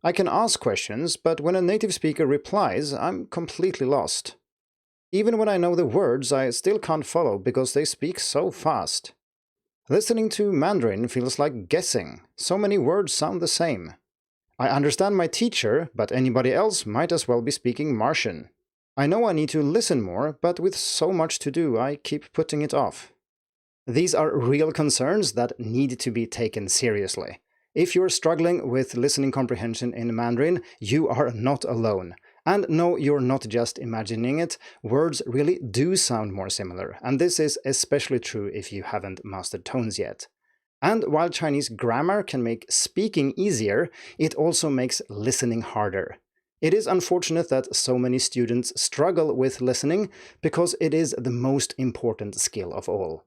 I can ask questions, but when a native speaker replies, I'm completely lost. Even when I know the words, I still can't follow because they speak so fast. Listening to Mandarin feels like guessing. So many words sound the same. I understand my teacher, but anybody else might as well be speaking Martian. I know I need to listen more, but with so much to do, I keep putting it off. These are real concerns that need to be taken seriously. If you're struggling with listening comprehension in Mandarin, you are not alone. And no, you're not just imagining it, words really do sound more similar, and this is especially true if you haven't mastered tones yet. And while Chinese grammar can make speaking easier, it also makes listening harder. It is unfortunate that so many students struggle with listening because it is the most important skill of all.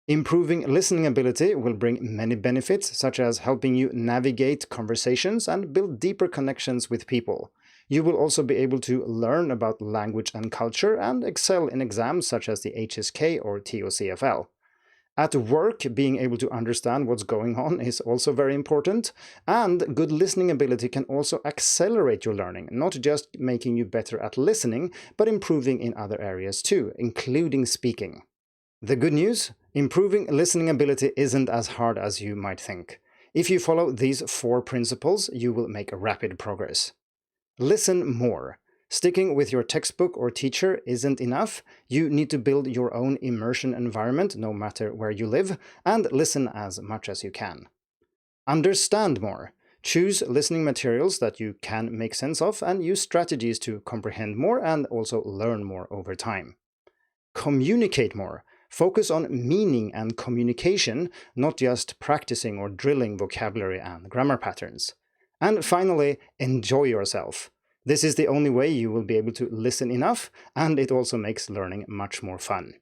Improving listening ability will bring many benefits, such as helping you navigate conversations and build deeper connections with people. You will also be able to learn about language and culture and excel in exams such as the HSK or TOCFL. At work, being able to understand what's going on is also very important, and good listening ability can also accelerate your learning, not just making you better at listening, but improving in other areas too, including speaking. The good news? Improving listening ability isn't as hard as you might think. If you follow these 4 principles, you will make rapid progress. Listen more. Sticking with your textbook or teacher isn't enough. You need to build your own immersion environment, no matter where you live, and listen as much as you can. Understand more. Choose listening materials that you can make sense of and use strategies to comprehend more and also learn more over time. Communicate more. Focus on meaning and communication, not just practicing or drilling vocabulary and grammar patterns. And finally, enjoy yourself. This is the only way you will be able to listen enough, and it also makes learning much more fun.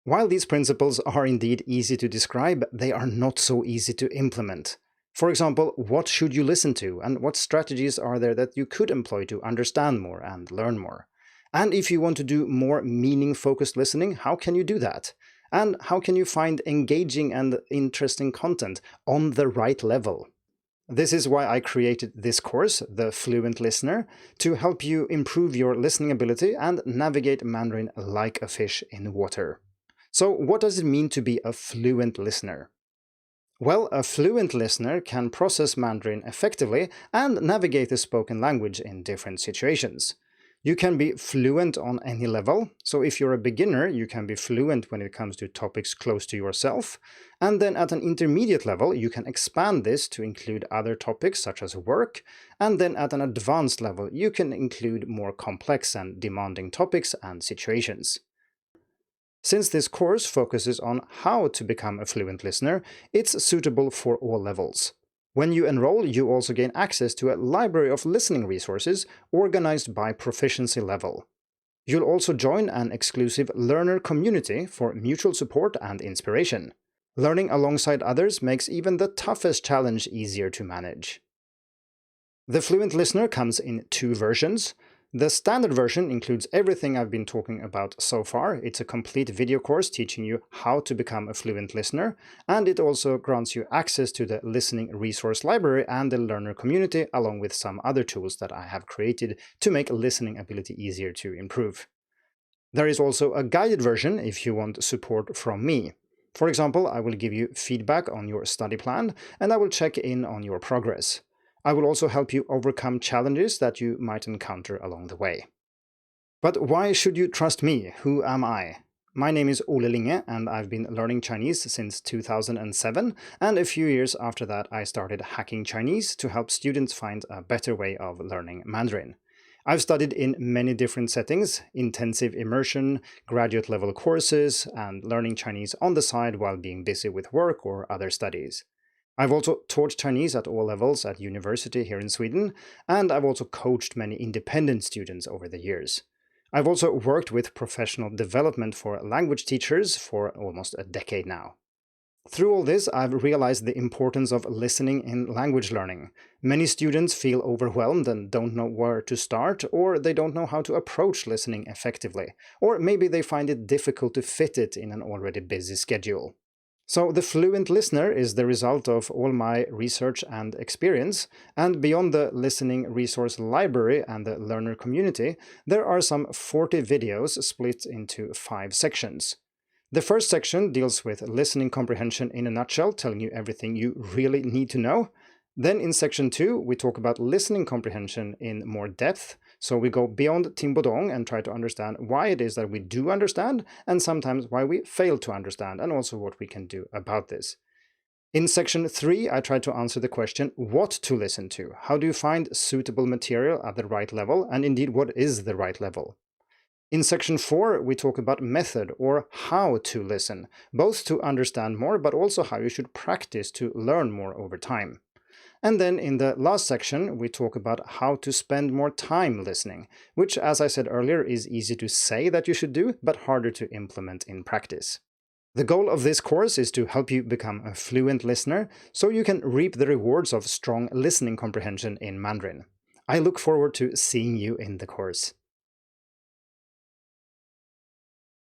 While these principles are indeed easy to describe, they are not so easy to implement. For example, what should you listen to, and what strategies are there that you could employ to understand more and learn more? And if you want to do more meaning-focused listening, how can you do that? And how can you find engaging and interesting content on the right level? This is why I created this course, the Fluent Listener, to help you improve your listening ability and navigate Mandarin like a fish in water. So what does it mean to be a fluent listener? Well, a fluent listener can process Mandarin effectively and navigate the spoken language in different situations. You can be fluent on any level, so if you're a beginner, you can be fluent when it comes to topics close to yourself, and then at an intermediate level, you can expand this to include other topics such as work, and then at an advanced level, you can include more complex and demanding topics and situations. Since this course focuses on how to become a fluent listener, it's suitable for all levels. When you enroll, you also gain access to a library of listening resources organized by proficiency level. You'll also join an exclusive learner community for mutual support and inspiration. Learning alongside others makes even the toughest challenge easier to manage. The Fluent Listener comes in 2 versions. The standard version includes everything I've been talking about so far. It's a complete video course teaching you how to become a fluent listener, and it also grants you access to the listening resource library and the learner community, along with some other tools that I have created to make listening ability easier to improve. There is also a guided version if you want support from me. For example, I will give you feedback on your study plan, and I will check in on your progress. I will also help you overcome challenges that you might encounter along the way. But why should you trust me? Who am I? My name is Ole Linge, and I've been learning Chinese since 2007, and a few years after that I started hacking Chinese to help students find a better way of learning Mandarin. I've studied in many different settings: intensive immersion, graduate level courses, and learning Chinese on the side while being busy with work or other studies. I've also taught Chinese at all levels at university here in Sweden, and I've also coached many independent students over the years. I've also worked with professional development for language teachers for almost a decade now. Through all this, I've realized the importance of listening in language learning. Many students feel overwhelmed and don't know where to start, or they don't know how to approach listening effectively, or maybe they find it difficult to fit it in an already busy schedule. So the Fluent Listener is the result of all my research and experience, and beyond the listening resource library and the learner community, there are some 40 videos split into 5 sections. The first section deals with listening comprehension in a nutshell, telling you everything you really need to know. Then in section 2, we talk about listening comprehension in more depth, so we go beyond Tingbodong and try to understand why it is that we do understand, and sometimes why we fail to understand, and also what we can do about this. In section 3, I try to answer the question what to listen to. How do you find suitable material at the right level, and indeed what is the right level? In section 4, we talk about method, or how to listen, both to understand more, but also how you should practice to learn more over time. And then in the last section, we talk about how to spend more time listening, which, as I said earlier, is easy to say that you should do, but harder to implement in practice. The goal of this course is to help you become a fluent listener, so you can reap the rewards of strong listening comprehension in Mandarin. I look forward to seeing you in the course.